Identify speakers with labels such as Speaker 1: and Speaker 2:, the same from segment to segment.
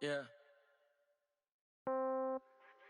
Speaker 1: Yeah.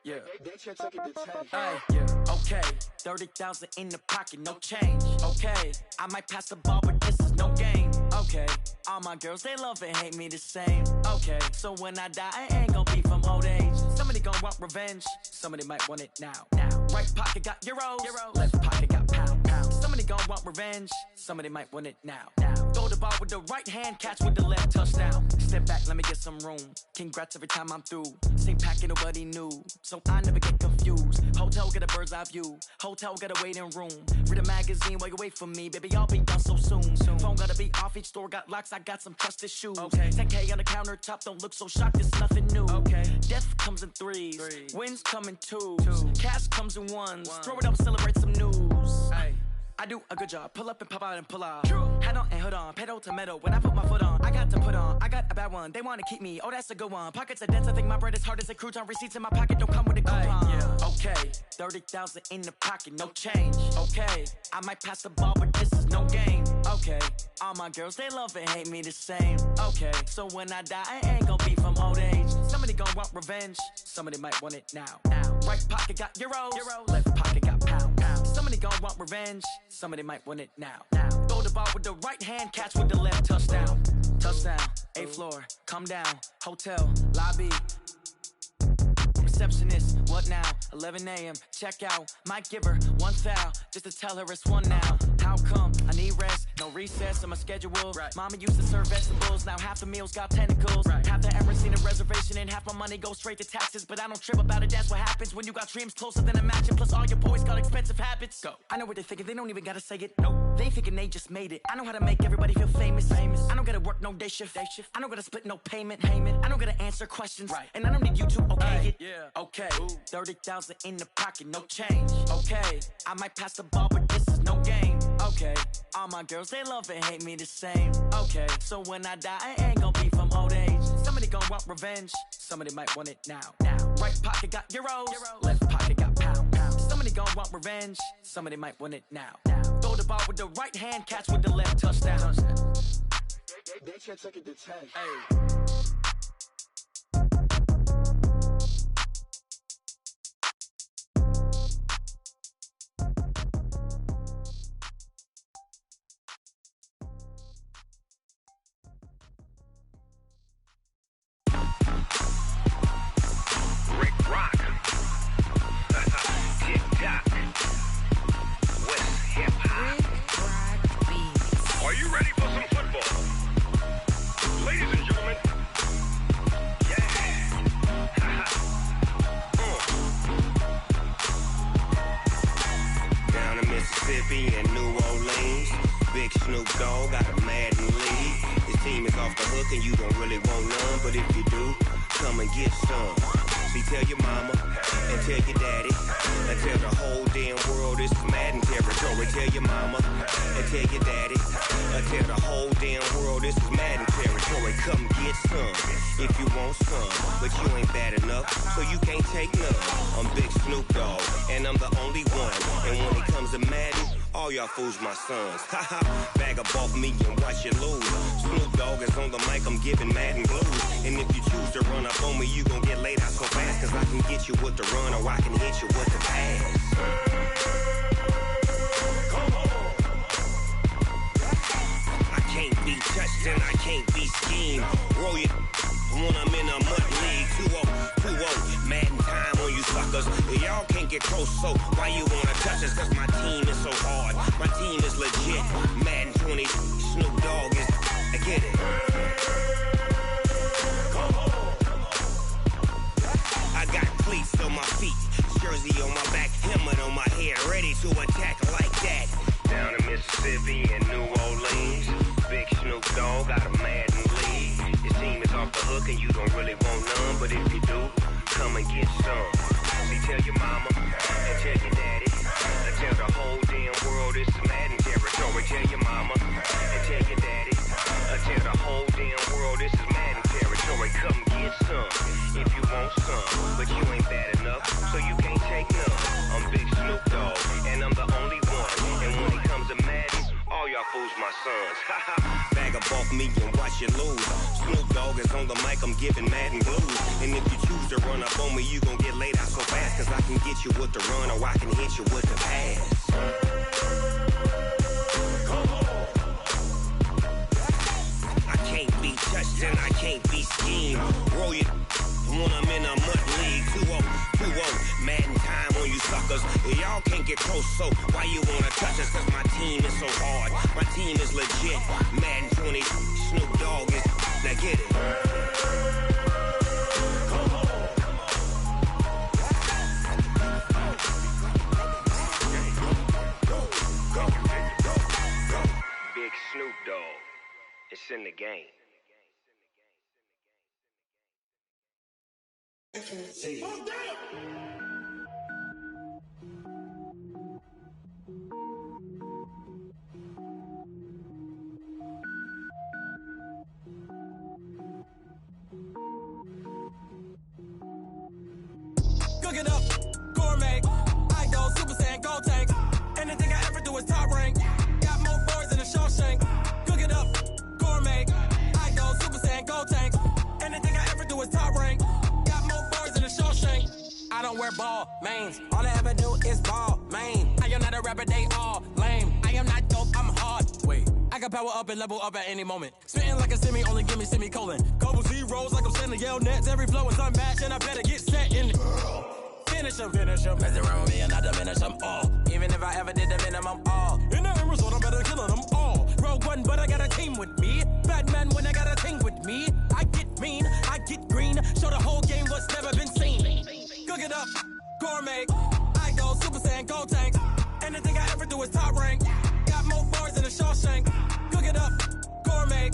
Speaker 1: Yeah.
Speaker 2: They check it to 10.
Speaker 1: Ay, yeah. Okay. 30,000 in the pocket, no change. Okay. I might pass the ball, but this is no game. Okay. All my girls, they love and hate me the same. Okay. So when I die, I ain't gon' be from old age. Somebody gon' want revenge. Somebody might want it now. Right pocket got euros. Left pocket got pound. Somebody gon' want revenge. Somebody might want it now. Throw the ball with the right hand, catch with the left, touchdown. Step back, let me get some room. Congrats every time I'm through. Same packet, nobody knew. So I never get confused. Hotel get a bird's eye view. Hotel get a waiting room. Read a magazine while you wait for me. Baby, I'll be done so soon. Phone gotta be off, each store got locks. I got some trusted shoes. Okay. 10K on the countertop, don't look so shocked, it's nothing new. Okay. Death comes in threes. Wins come in twos. Cash comes in ones. Throw it up, celebrate some news. Ay. I do a good job, pull up and pop out and pull out. True. Hat on and hood on, pedal to metal. When I put my foot on, I got to put on. I got a bad one, they wanna keep me. Oh, that's a good one. Pockets are dense, I think my bread is hard as a crouton. Receipts in my pocket don't come with a coupon. Yeah. Okay, 30,000 in the pocket, no change. Okay, I might pass the ball, but this is no game. Okay, all my girls, they love and hate me the same. Okay, so when I die, I ain't gon' be from old age. Somebody gon' want revenge, somebody might want it now. Right pocket got euros. Left pocket got pound. Somebody gon' want revenge, somebody might want it now. Throw the ball with the right hand, catch with the left, touchdown. Touchdown, 8th floor, come down, hotel, lobby. Receptionist, what now? 11 a.m., check out. Might give her one foul, just to tell her it's one now. How come? I need rest, no recess in my schedule. Right. Mama used to serve vegetables, now half the meals got tentacles. Right. Half the errands need a reservation and half my money goes straight to taxes. But I don't trip about it, that's what happens when you got dreams closer than a matching. Plus all your boys got expensive habits. Go. I know what they're thinking, they don't even gotta say it. Nope. They thinking they just made it. I know how to make everybody feel famous. I don't gotta work no day shift. I don't gotta split no payment. I don't gotta answer questions. Right. And I don't need you to okay it. Yeah. Okay, 30,000 in the pocket, no change. Okay, I might pass the ball, but this is no game. Okay, all my girls, they love and hate me the same. Okay, so when I die, I ain't gon' be from old age. Somebody gon' want revenge, somebody might want it now. Right pocket got euros. Left pocket got pound. Somebody gon' want revenge, somebody might want it now. Throw the ball with the right hand, catch with the left, touchdown.
Speaker 2: They check it to 10.
Speaker 1: Hey.
Speaker 3: Fools my sons. Bag up off me and watch you lose. Snoop Dogg is on the mic, I'm giving Madden blues. And if you choose to run up on me, you gon' get laid out so fast. Cause I can get you with the run or I can hit you with the pass. I can't be touched and I can't be schemed. Roll you when I'm in a mud league. 2-0, Madden time on you suckers. Y'all can't get close, so why you wanna touch us? Cause my team is so hard. My team is legit. Madden 20, Snoop Dogg is. I get it. I got cleats on my feet, jersey on my back, helmet on my head, ready to attack like that. Down in Mississippi and New Orleans, big Snoop Dogg got a Madden league. His team is off the hook and you don't really want none, but if you do, come and get some. See, tell your mama and tell your daddy. Tell the whole damn world this is Madden territory. Tell your mama and tell your daddy. Tell the whole damn world this is Madden territory. Come get some if you want some, but you ain't bad enough, so you can't take none. I'm Big Snoop Dogg, and I'm the only one. And when it comes to Madden, all y'all fools my sons. Back brag up off me and watch you lose. Snoop Dogg is on the mic, I'm giving Madden blues. And if you choose to run up on me, you gon' get laid out so fast. Cause I can get you with the run or I can hit you with the pass. I can't be touched and I can't be schemed. Roll you when I'm in a mud league. 2-0, Madden time on you suckers. Y'all can't get close, so why you wanna touch us? Cause my team is so hard, my team is legit. Madden 20, Snoop Dogg is, now get it. Big Snoop Dogg, it's in the game.
Speaker 1: Cook it up, gourmet. I go Super Saiyan, go tank. Anything I ever do is top rank. Got more boys than a Shawshank. Cook it up, gourmet. I go Super Saiyan, go tank. Anything I ever do is top rank. Got more boys than a Shawshank. I don't wear ball mains. All I ever do is ball main. I am not a rapper, they all lame. I am not dope, I'm hard. Wait, I can power up and level up at any moment. Spitting like a semi, only give me semicolon. Couple zeros like I'm sending yell nets. Every flow is unmatched and I better get set in it. Finish them. Mess around with me and I diminish them all. Even if I ever did the minimum all. In the end result, I'm better killing them all. Rogue One, but I got a team with me. Batman when I got a team with me. I get mean, I get green. Show the whole game what's never been seen. Cook it up, gourmet. I go Super Saiyan, go tank. Anything I ever do is top rank. Got more bars than a Shawshank. Cook it up, gourmet.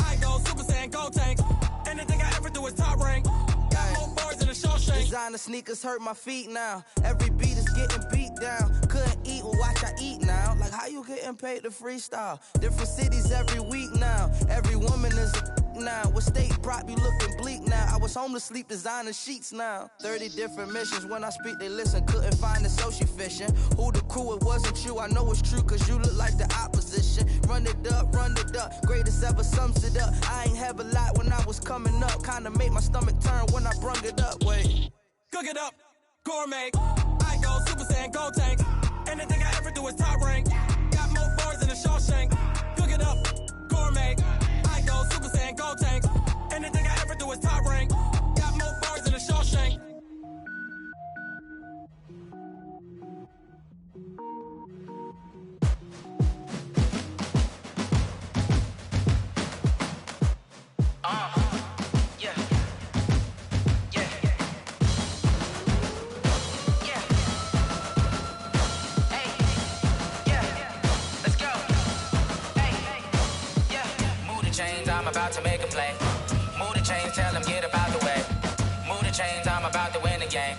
Speaker 1: I go Super Saiyan, go tank. Anything I ever do is top rank. Got more bars than a Shawshank.
Speaker 4: Designer sneakers hurt my feet now. Every beat is getting beat down. Couldn't eat, well watch I eat now. Like how you getting paid to freestyle? Different cities every week now. Every woman is a now. What state prop you looking bleak now? I was home to sleep designing sheets now. 30 different missions. When I speak they listen. Couldn't find the social fishing. Who the crew? It wasn't you. I know it's true cause you look like the opposition. Run it up. Greatest ever sums it up. I ain't have a lot when I was coming up. Kinda made my stomach turn when I brung it up. Wait.
Speaker 1: Cook it up, gourmet. I go Super Saiyan, go tank. Anything I ever do is top rank. Got more bars than a Shawshank. Cook it up, gourmet. I go Super Saiyan, go tank. Anything I ever do is top rank. Got more bars than a Shawshank.
Speaker 5: I'm about to make a play. Move the chains, tell them get up out the way. Move the chains, I'm about to win the game.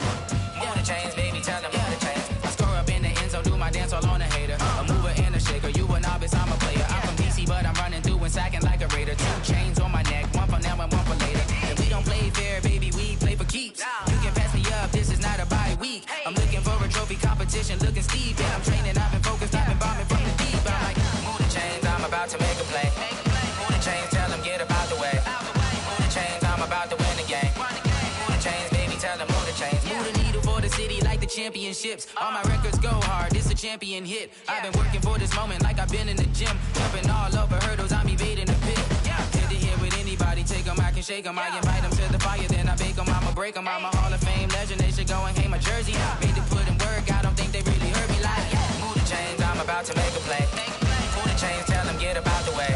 Speaker 5: Move the chains, baby, tell them move the chains. I score up in the end zone, do my dance all on a hater. A mover and a shaker, you a novice, I'm a player. I'm from DC, but I'm running through and sacking like a raider. 2 chains on my neck, one for now and one for later. And we don't play fair, baby, we play for keeps. You can pass me up, this is not a bye week. I'm looking for a trophy competition, looking steep. And I'm training, I've been focused, I've been bombing from the deep. I'm like, move the chains, I'm about to make a play. Move the chains, tell them get up out the way. Move the chains, I'm about to win the game. Move the chains, baby, tell them move the chains. Move the needle for the city like the championships. All my records go hard, this a champion hit. I've been working for this moment like I've been in the gym. Jumping all over hurdles, I'm evading the pit. Hit to hit with anybody, take them, I can shake them. I invite them to the fire, then I bake them, I'ma break them. I'm a Hall of Fame legend, they should go and hang my jersey. Made to put in work, I don't think they really heard me like. Move the chains, I'm about to make a play. Move the chains, tell them get up out the way.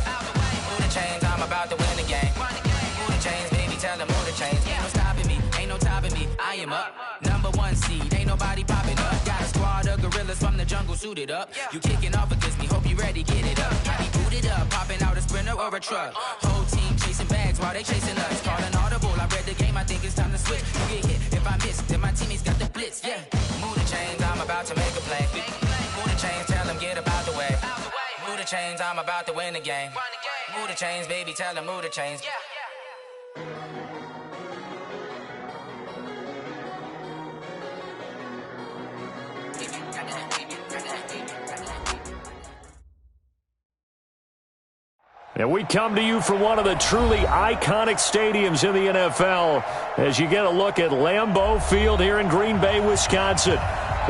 Speaker 5: Move the chains, I'm about to win the game. Move the chains, baby, tell them move the chains. Ain't no stopping me, ain't no topping me. I am up, #1 seed, ain't nobody popping up. Got a squad of gorillas from the jungle suited up. You kicking off against me, hope you ready, get it up. I be booted up, popping out a Sprinter or a truck. Whole team chasing bags while they chasing us. Calling audible, I read the game, I think it's time to switch. You get hit if I miss, then my teammates got the blitz, yeah. Move the chains, I'm about to make a play. Move the chains, tell them get up out the way. Move the chains, I'm about to win the game. Move the chains, baby, tell them move the chains.
Speaker 6: And we come to you from one of the truly iconic stadiums in the NFL as you get a look at Lambeau Field here in Green Bay, Wisconsin.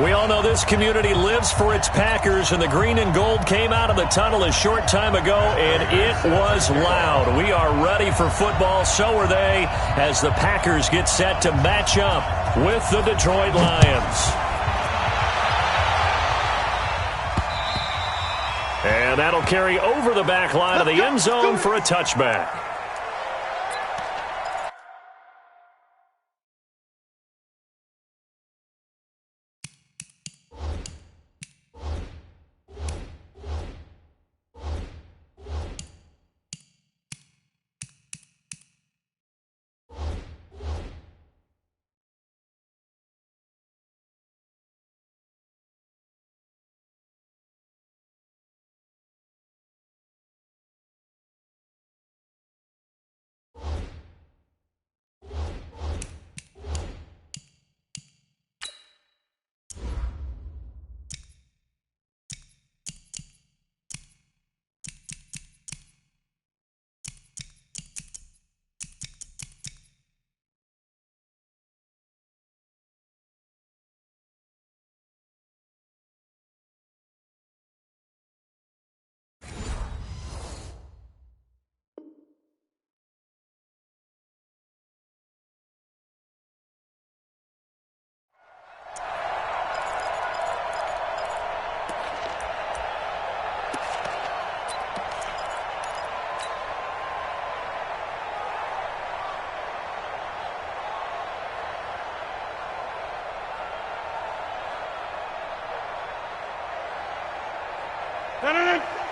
Speaker 6: We all know this community lives for its Packers, and the green and gold came out of the tunnel a short time ago, and it was loud. We are ready for football, so are they, as the Packers get set to match up with the Detroit Lions. And that'll carry over the back line of the end zone for a touchback.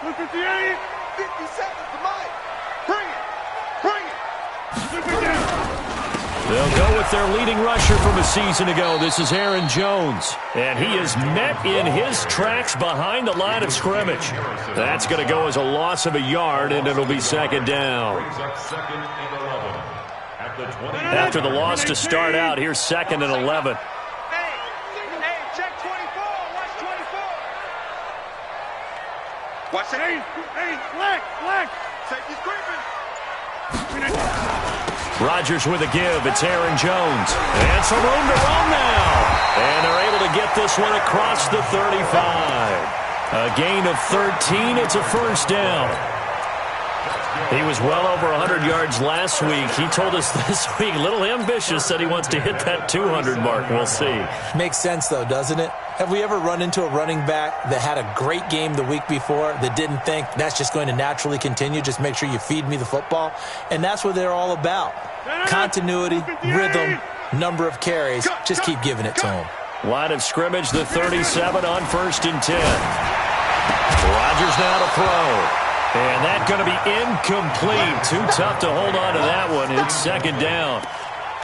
Speaker 7: Look at the 80. 50 seconds to Mike. Bring it. Bring it. Look at that.
Speaker 6: They'll go with their leading rusher from a season ago. This is Aaron Jones. And he is met in his tracks behind the line of scrimmage. That's going to go as a loss of a yard, and it'll be second down. After the loss to start out, here's second and 11.
Speaker 7: Watch it. Hey, black. Safety screaming.
Speaker 6: Rodgers with a give. It's Aaron Jones. And some room to run now. And they're able to get this one across the 35. A gain of 13. It's a first down. He was well over 100 yards last week. He told us this week, a little ambitious, said he wants to hit that 200 mark. We'll see.
Speaker 8: Makes sense, though, doesn't it? Have we ever run into a running back that had a great game the week before that didn't think that's just going to naturally continue? Just make sure you feed me the football. And that's what they're all about. Continuity, rhythm, number of carries. Just keep giving it to them.
Speaker 6: Line of scrimmage, the 37 on 1st and 10. Rodgers now to throw. And that's going to be incomplete. Too tough to hold on to that one. It's second down.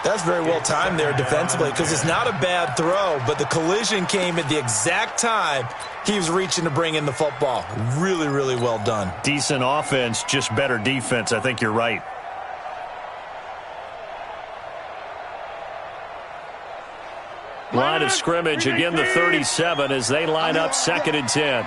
Speaker 8: That's very well timed there defensively because it's not a bad throw, but the collision came at the exact time he was reaching to bring in the football. Really, really well done.
Speaker 6: Decent offense, just better defense. I think you're right. Line of scrimmage, again the 37 as they line up 2nd and 10.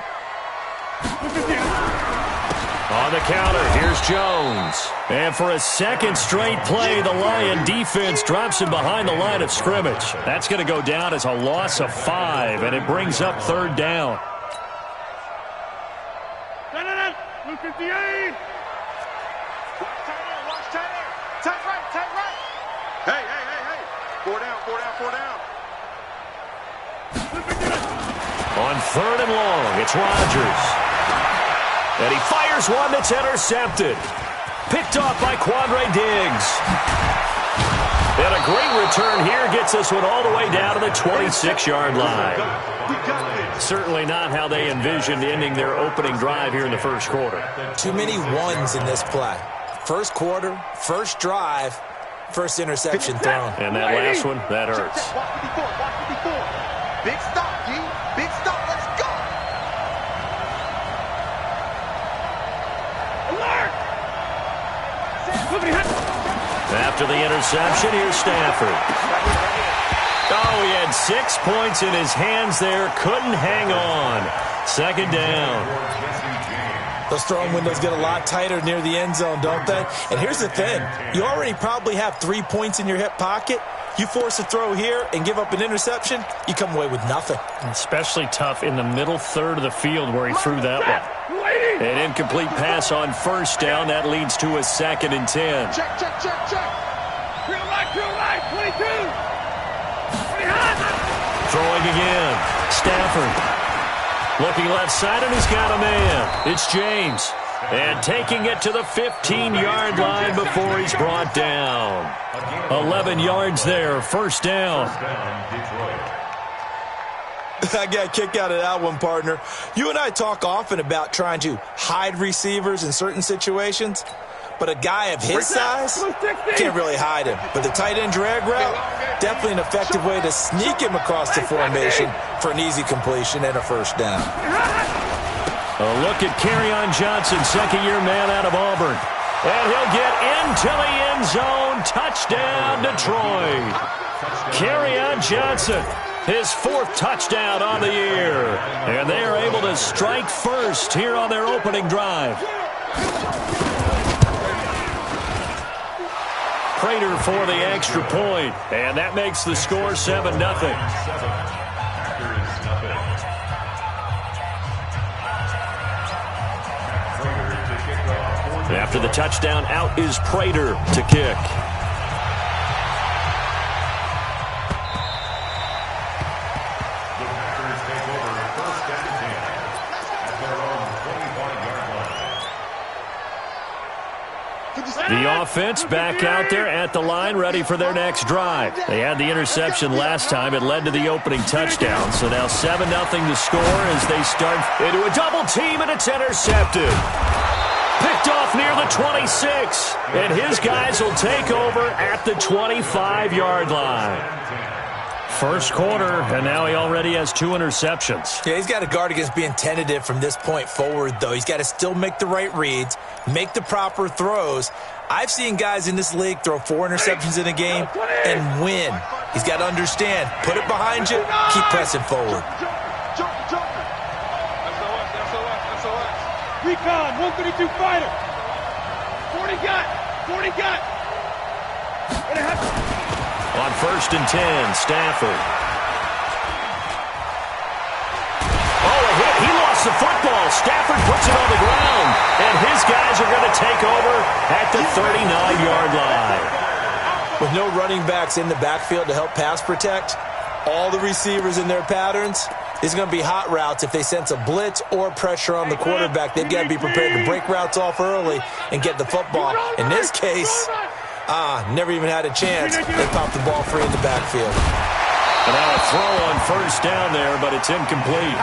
Speaker 6: On the counter, here's Jones. And for a second straight play, the Lion defense drops him behind the line of scrimmage. That's going to go down as a loss of 5, and it brings up 3rd down.
Speaker 7: Look at the 8. Watch tight end. Tight right. Hey. 4 down.
Speaker 6: On 3rd and long, it's Rodgers. And he fires one that's intercepted. Picked off by Quandre Diggs. And a great return here gets this one all the way down to the 26-yard line. Certainly not how they envisioned ending their opening drive here in the first quarter.
Speaker 8: Too many ones in this play. First quarter, first drive, first interception thrown.
Speaker 6: And that last one, that hurts.
Speaker 7: Big stop, G. Big stop. Let's go. Alert!
Speaker 6: After the interception, here's Stafford. Oh, he had 6 points in his hands there. Couldn't hang on. Second down.
Speaker 8: Those throwing windows get a lot tighter near the end zone, don't they? And here's the thing. You already probably have 3 points in your hip pocket. You force a throw here and give up an interception, you come away with nothing.
Speaker 6: Especially tough in the middle third of the field where he threw that one. An incomplete pass on first down. That leads to a 2nd and 10.
Speaker 7: Check. Real right, 22.
Speaker 6: Throwing again. Stafford. Looking left side, and he's got a man. It's James. And taking it to the 15-yard line before he's brought down. 11 yards there, first down.
Speaker 8: I got a kick out of that one, partner. You and I talk often about trying to hide receivers in certain situations, but a guy of his size can't really hide him. But the tight end drag route, definitely an effective way to sneak him across the formation for an easy completion and a first down.
Speaker 6: A look at Kerryon Johnson, second-year man out of Auburn. And he'll get into the end zone. Touchdown, Detroit. Kerryon Johnson, his 4th touchdown on the year. And they are able to strike first here on their opening drive. Prater for the extra point. And that makes the score 7-0. After the touchdown, out is Prater to kick. The offense back out there at the line, ready for their next drive. They had the interception last time. It led to the opening touchdown. So now 7-0 to score as they start into a double team, and it's intercepted. Picked off near the 26, and his guys will take over at the 25-yard line. First quarter, and now he already has 2 interceptions.
Speaker 8: Yeah, he's got to guard against being tentative from this point forward, though. He's got to still make the right reads, make the proper throws. I've seen guys in this league throw 4 interceptions in a game and win. He's got to understand, put it behind you, keep pressing forward.
Speaker 7: Recon, 132 fighter. 40 got.
Speaker 6: On 1st and 10, Stafford. Oh, a hit. He lost the football. Stafford puts it on the ground. And his guys are going to take over at the 39-yard line.
Speaker 8: With no running backs in the backfield to help pass protect, all the receivers in their patterns, it's going to be hot routes. If they sense a blitz or pressure on the quarterback, they've got to be prepared to break routes off early and get the football. In this case, never even had a chance. They popped the ball free in the backfield.
Speaker 6: And now a throw on first down there, but it's incomplete.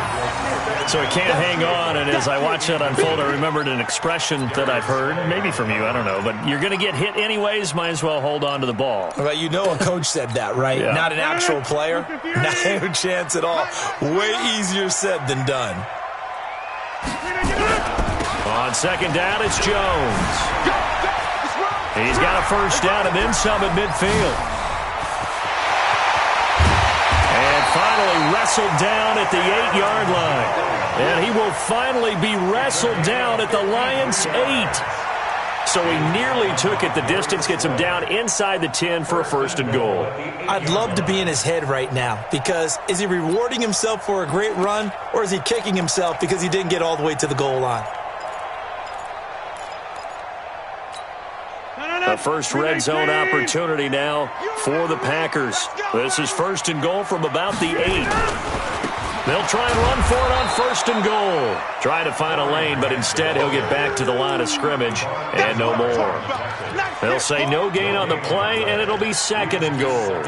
Speaker 6: So he can't hang on, and as I watch that unfold, I remembered an expression that I've heard, maybe from you, I don't know, but you're going to get hit anyways, might as well hold on to the ball.
Speaker 8: Well, you know a coach said that, right?
Speaker 6: Yeah.
Speaker 8: Not an actual player. Not a chance at all. Way easier said than done.
Speaker 6: On second down, it's Jones. He's got a first down and then some at midfield. And finally wrestled down at the 8-yard line. And he will finally be wrestled down at the Lions' 8. So he nearly took it the distance, gets him down inside the 10 for a first and goal.
Speaker 8: I'd love to be in his head right now, because is he rewarding himself for a great run, or is he kicking himself because he didn't get all the way to the goal line?
Speaker 6: A first red zone opportunity now for the Packers. This is first and goal from about the 8. They'll try and run for it on first and goal. Try to find a lane, but instead he'll get back to the line of scrimmage and no more. They'll say no gain on the play, and it'll be second and goal.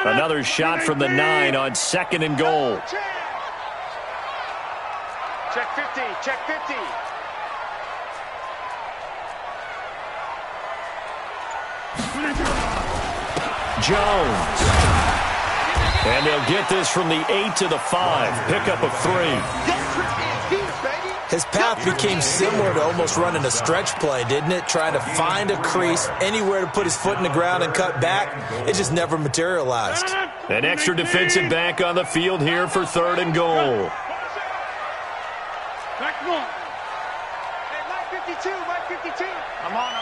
Speaker 6: Another shot from the 9 on second and goal.
Speaker 7: Check 50, check 50.
Speaker 6: Jones. And they'll get this from the 8 to the 5. Pickup of 3.
Speaker 8: His path became similar to almost running a stretch play, didn't it? Trying to find a crease, anywhere to put his foot in the ground and cut back. It just never materialized.
Speaker 6: An extra defensive back on the field here for 3rd and goal.
Speaker 7: Back one. Hey, Mike 52, Mike 52. I'm on.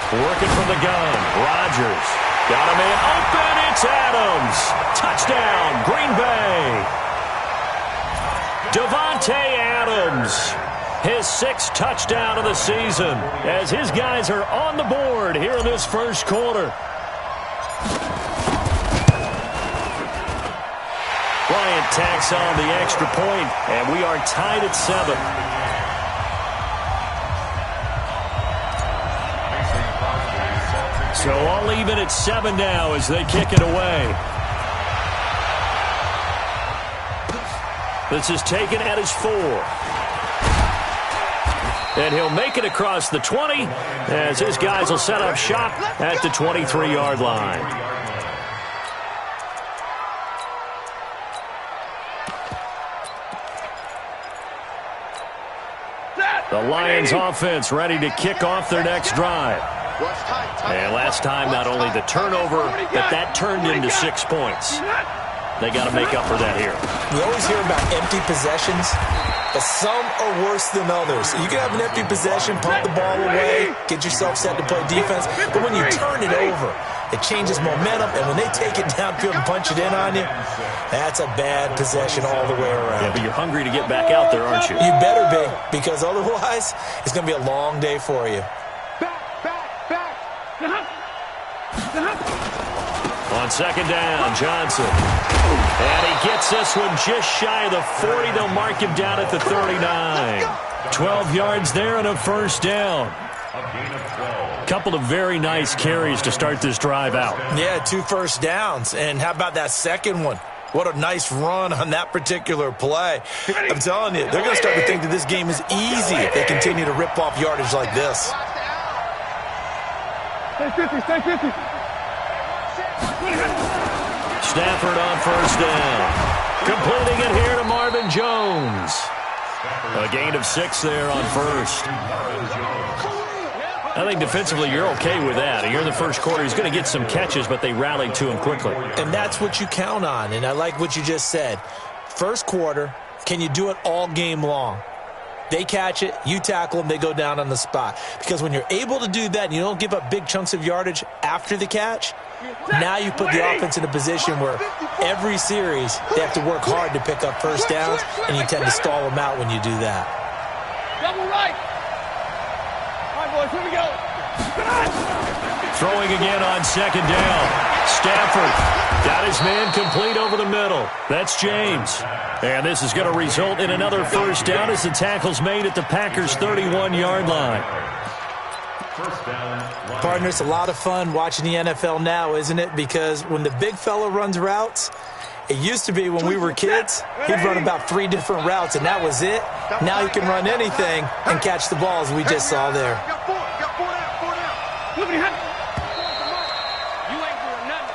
Speaker 6: Working from the gun. Rodgers. Got a man open. It's Adams. Touchdown, Green Bay. Davante Adams. His 6th touchdown of the season as his guys are on the board here in this first quarter. Bryant tacks on the extra point, and we are tied at 7. So all even at 7 now as they kick it away. This is taken at his 4. And he'll make it across the 20 as his guys will set up shop at the 23-yard line. The Lions offense ready to kick off their next drive. And last time, not only the turnover, but that turned into 6 points. They got to make up for that here.
Speaker 8: We always hear about empty possessions, but some are worse than others. You can have an empty possession, pump the ball away, get yourself set to play defense, but when you turn it over, it changes momentum, and when they take it downfield and punch it in on you, that's a bad possession all the way around.
Speaker 6: Yeah, but you're hungry to get back out there, aren't you?
Speaker 8: You better be, because otherwise, it's going to be a long day for you.
Speaker 6: On 2nd down, Johnson. And he gets this one just shy of the 40. They'll mark him down at the 39. 12 yards there and a 1st down. Couple of very nice carries to start this drive out.
Speaker 8: Yeah, 2 first downs. And how about that second one? What a nice run on that particular play. I'm telling you, they're going to start to think that this game is easy if they continue to rip off yardage like this.
Speaker 7: Stay 50.
Speaker 6: Stafford on 1st down. Completing it here to Marvin Jones. A gain of 6 there on 1st. I think defensively you're okay with that. Here in the first quarter, he's going to get some catches, but they rallied to him quickly.
Speaker 8: And that's what you count on, and I like what you just said. First quarter, can you do it all game long? They catch it, you tackle them, they go down on the spot. Because when you're able to do that and you don't give up big chunks of yardage after the catch, now you put the offense in a position where every series they have to work hard to pick up first downs, and you tend to stall them out when you do that.
Speaker 7: Double right. All right, boys, here we go.
Speaker 6: Throwing again on 2nd down. Stafford got his man complete over the middle. That's James. And this is going to result in another 1st down as the tackle's made at the Packers' 31-yard line.
Speaker 8: Partner, it's a lot of fun watching the NFL now, isn't it? Because when the big fella runs routes, it used to be when we were kids, he'd run about 3 different routes, and that was it. Now he can run anything and catch the balls we just saw there.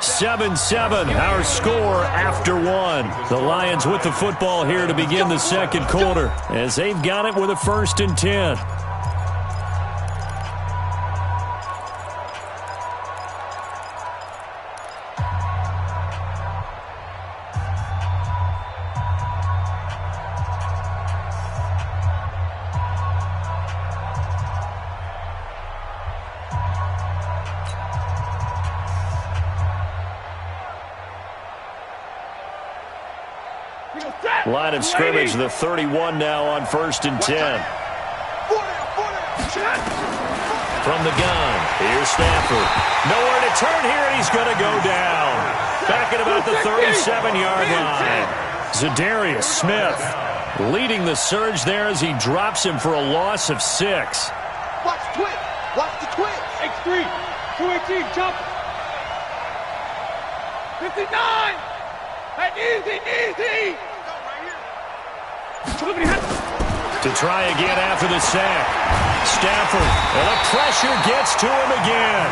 Speaker 6: 7-7, our score after 1. The Lions with the football here to begin the second quarter as they've got it with a 1st and 10. Line of scrimmage, the 31 now on 1st and 10. From the gun, here's Stafford. Nowhere to turn here, and he's going to go down. Back at about the 37-yard line. Zadarius Smith leading the surge there as he drops him for a loss of 6.
Speaker 7: Watch the twist. Watch the twist. X3. 218, jump. 59. Easy.
Speaker 6: To try again after the sack. Stafford, and the pressure gets to him again.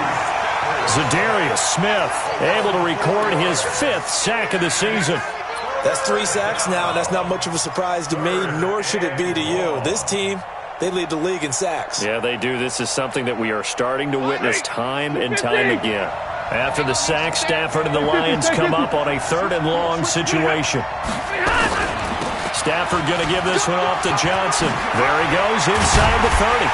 Speaker 6: Zadarius Smith able to record his 5th sack of the season.
Speaker 8: That's 3 sacks now. That's not much of a surprise to me, nor should it be to you. This team, they lead the league in sacks.
Speaker 6: Yeah, they do. This is something that we are starting to witness time and time again. After the sack, Stafford and the Lions come up on a 3rd and long situation. Stafford going to give this one off to Johnson. There he goes inside the 30.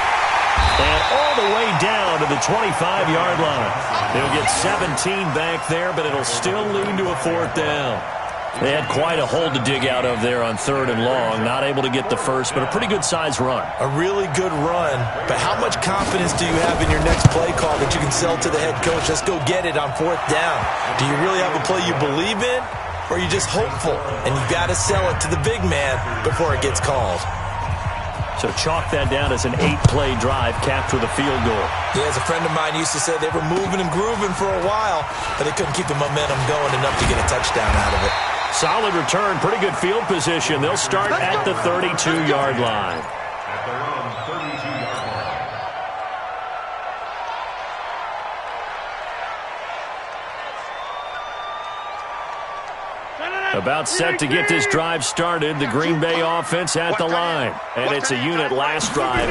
Speaker 6: And all the way down to the 25-yard line. They'll get 17 back there, but it'll still lead to a 4th down. They had quite a hole to dig out of there on 3rd and long. Not able to get the first, but a pretty good-sized run.
Speaker 8: A really good run. But how much confidence do you have in your next play call that you can sell to the head coach? Let's go get it on 4th down. Do you really have a play you believe in? Or are you just hopeful? And you got to sell it to the big man before it gets called.
Speaker 6: So chalk that down as an 8-play drive capped with a field goal.
Speaker 8: Yeah, as a friend of mine used to say, they were moving and grooving for a while, but they couldn't keep the momentum going enough to get a touchdown out of it.
Speaker 6: Solid return, pretty good field position. They'll start at the 32-yard line. About set to get this drive started, the Green Bay offense at the line. And it's a unit last drive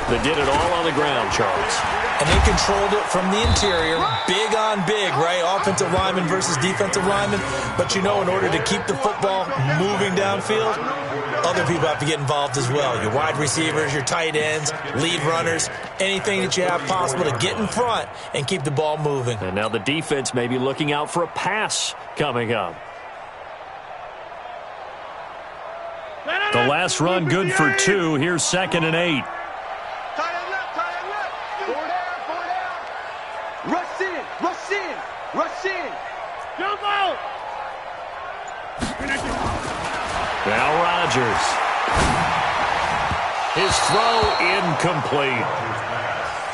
Speaker 6: that did it all on the ground, Charles.
Speaker 8: And they controlled it from the interior, big on big, right? Offensive lineman versus defensive lineman. But, you know, in order to keep the football moving downfield, other people have to get involved as well. Your wide receivers, your tight ends, lead runners, anything that you have possible to get in front and keep the ball moving.
Speaker 6: And now the defense may be looking out for a pass coming up. The last run good for 2. Here's 2nd and 8.
Speaker 7: Tie it left, tie it left. 4 down. Rush in, rush in, rush in. Jump out.
Speaker 6: Now Rodgers. His throw incomplete.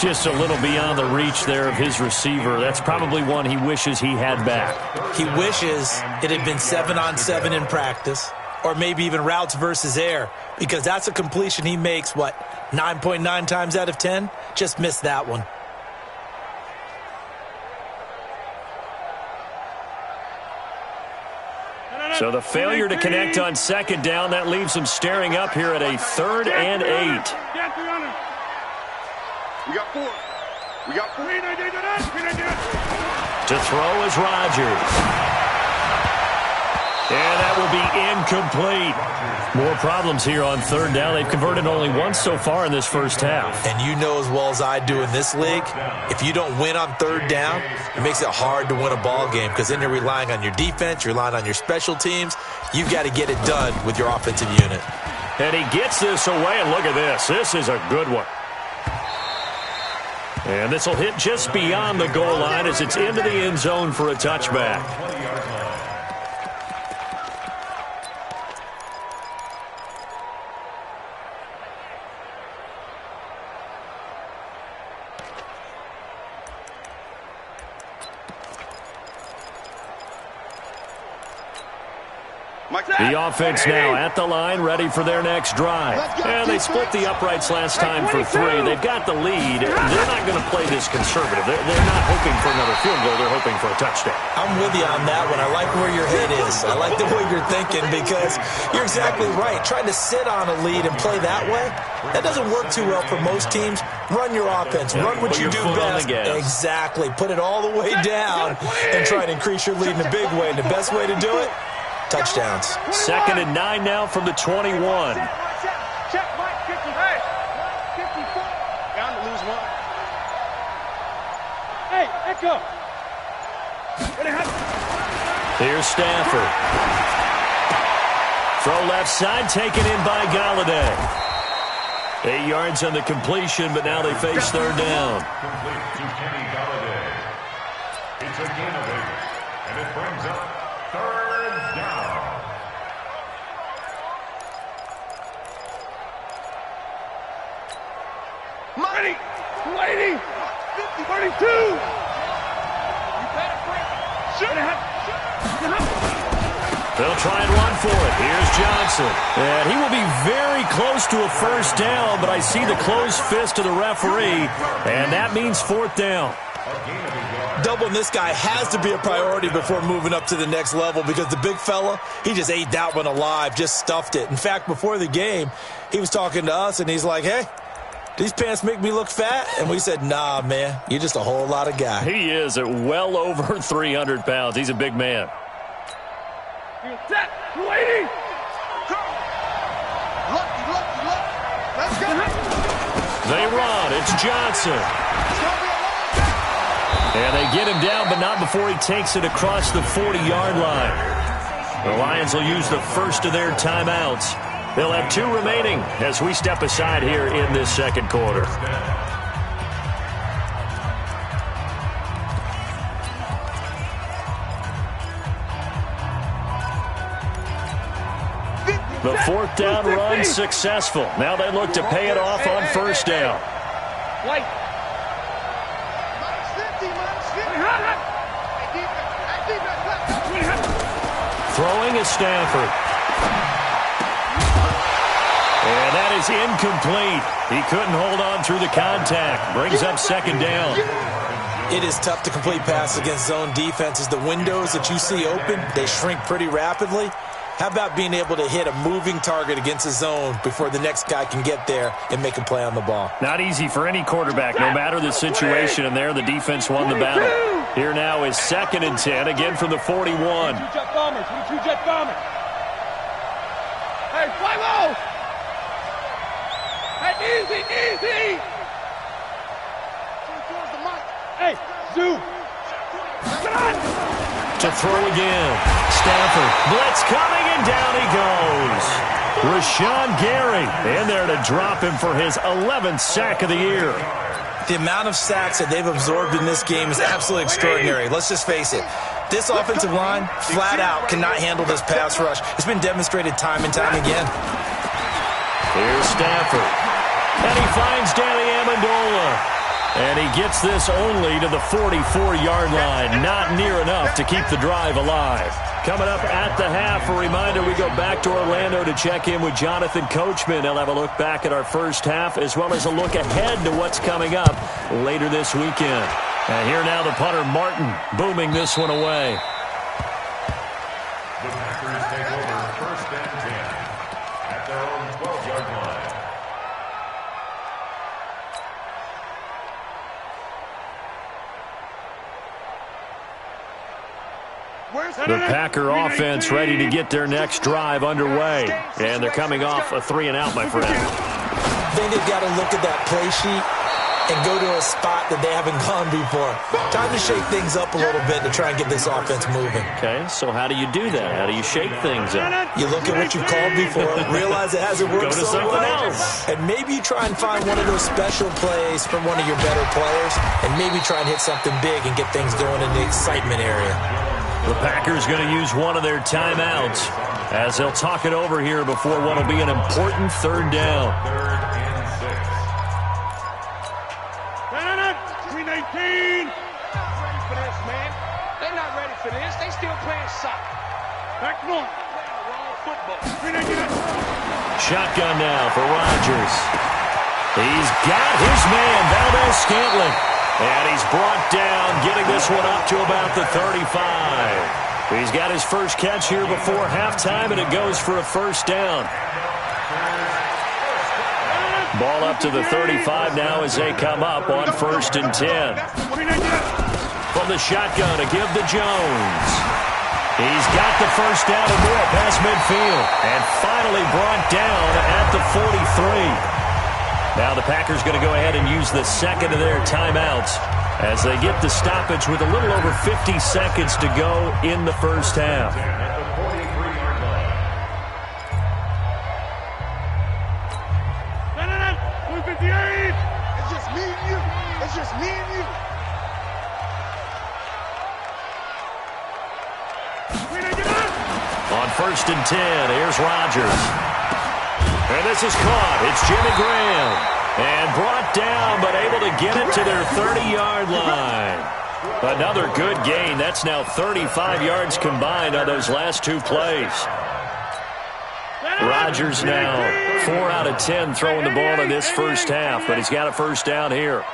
Speaker 6: Just a little beyond the reach there of his receiver. That's probably one he wishes he had back.
Speaker 8: He wishes it had been 7-on-7 in practice. Or maybe even routes versus air, because that's a completion he makes, 9.9 times out of 10? Just missed that one.
Speaker 6: So the failure to connect on 2nd down, that leaves them staring up here at a 3rd and 8.
Speaker 7: We got 4. We got 4.
Speaker 6: To throw is Rodgers. And that will be incomplete. More problems here on 3rd down. They've converted only once so far in this first half.
Speaker 8: And you know as well as I do in this league, if you don't win on 3rd down, it makes it hard to win a ball game because then you're relying on your defense, you're relying on your special teams. You've got to get it done with your offensive unit.
Speaker 6: And he gets this away, and look at this. This is a good one. And this will hit just beyond the goal line as it's into the end zone for a touchback. The offense now at the line, ready for their next drive. And they split the uprights last time for 3. They've got the lead. They're not going to play this conservative. They're not hoping for another field goal. They're hoping for a touchdown.
Speaker 8: I'm with you on that one. I like where your head is. I like the way you're thinking because you're exactly right. Trying to sit on a lead and play that way, that doesn't work too well for most teams. Run your offense. Run what you do best. Exactly. Put it all the way down and try to increase your lead in a big way. And the best way to do it, touchdowns.
Speaker 6: 2nd and 9 now from the 21.
Speaker 7: Check, Mike, 50. Hey, 54. Bound to lose 1. Hey, echo.
Speaker 6: Here's Stafford. Throw left side, taken in by Galladay. 8 yards on the completion, but now they face 3rd down.
Speaker 9: Complete to Kenny Galladay. It's a gain of 8, and it brings up 3rd down.
Speaker 7: Mighty, 280, 32. You better break. Shoot.
Speaker 6: They'll try and run for it. Here's Johnson. And he will be very close to a first down, but I see the closed fist of the referee, and that means fourth down.
Speaker 8: Doubling this guy has to be a priority before moving up to the next level because the big fella, he just ate that one alive, just stuffed it. In fact, before the game, he was talking to us, and he's like, hey, these pants make me look fat? And we said, nah, man, you're just a whole lot of guy.
Speaker 6: He is at well over 300 pounds. He's a big man.
Speaker 7: Set, 280. Look. Let's go.
Speaker 6: They run. It's Johnson. And they get him down, but not before he takes it across the 40-yard line. The Lions will use the first of their timeouts. They'll have 2 remaining as we step aside here in this second quarter. The fourth down run successful. Now they look to pay it off on first down.
Speaker 7: White.
Speaker 6: Throwing is Stafford. And that is incomplete. He couldn't hold on through the contact. Brings up second down.
Speaker 8: It is tough to complete passes against zone defenses. The windows that you see open, they shrink pretty rapidly. How about being able to hit a moving target against a zone before the next guy can get there and make a play on the ball?
Speaker 6: Not easy for any quarterback, no matter the situation, and there the defense won the battle. Here now is 2nd and 10, again from the 41.
Speaker 7: 2 jet bombers. 2 jet bombers. Hey, fly low. Hey, easy. Towards the mic. Hey, zoom. Get on.
Speaker 6: To throw again. Stafford, blitz coming, and down he goes. Rashawn Gary in there to drop him for his 11th sack of the year.
Speaker 8: The amount of sacks that they've absorbed in this game is absolutely extraordinary. Let's just face it. This offensive line, flat out, cannot handle this pass rush. It's been demonstrated time and time again.
Speaker 6: Here's Stafford. And he finds Danny Amendola. And he gets this only to the 44-yard line. Not near enough to keep the drive alive. Coming up at the half, a reminder, we go back to Orlando to check in with Jonathan Coachman. He'll have a look back at our first half as well as a look ahead to what's coming up later this weekend. And here now the punter, Martin, booming this one away.
Speaker 9: The Packers take over 1st and 10 at their own 12-yard line.
Speaker 6: The Packer offense ready to get their next drive underway. And they're coming off a 3-and-out, my friend.
Speaker 8: I think they've got to look at that play sheet and go to a spot that they haven't gone before. Time to shake things up a little bit to try and get this offense moving.
Speaker 6: Okay, so how do you do that? How do you shake things up?
Speaker 8: You look at what you've called before, realize it hasn't worked so well, and maybe you try and find one of those special plays from one of your better players, and maybe try and hit something big and get things going in the excitement area.
Speaker 6: The Packers going to use one of their timeouts as they'll talk it over here before what will be an important 3rd down.
Speaker 7: 319. Ready for this, man. They're not ready for this. They still playing soccer. Back one. Wrong football. 319.
Speaker 6: Shotgun now for Rodgers. He's got his man, Valdez-Scantling. And he's brought down, getting this one up to about the 35. He's got his first catch here before halftime, and it goes for a 1st down. Ball up to the 35 now as they come up on 1st and 10. From the shotgun to give to Jones. He's got the first down and more past midfield. And finally brought down at the 43. Now the Packers going to go ahead and use the 2nd of their timeouts as they get the stoppage with a little over 50 seconds to go in the first half.
Speaker 7: It's just me and you. It's just me and you.
Speaker 6: On 1st and 10, here's Rodgers. And this is caught. It's Jimmy Graham. And brought down, but able to get it to their 30-yard line. Another good gain. That's now 35 yards combined on those last two plays. Rodgers now 4 out of 10 throwing the ball in this first half, but he's got a first down here.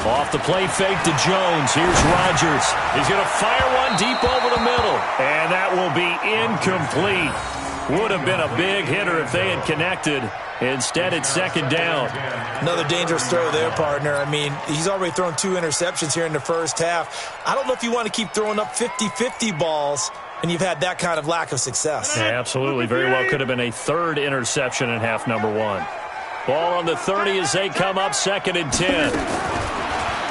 Speaker 6: Off the play fake to Jones. Here's Rodgers. He's going to fire one deep over the middle, and that will be incomplete. Would have been a big hitter if they had connected. Instead, it's second down.
Speaker 8: Another dangerous throw there, partner. I mean, he's already thrown 2 interceptions here in the first half. I don't know if you want to keep throwing up 50-50 balls, and you've had that kind of lack of success.
Speaker 6: Yeah, absolutely. Very well could have been a third interception in half number 1. Ball on the 30 as they come up, 2nd and 10.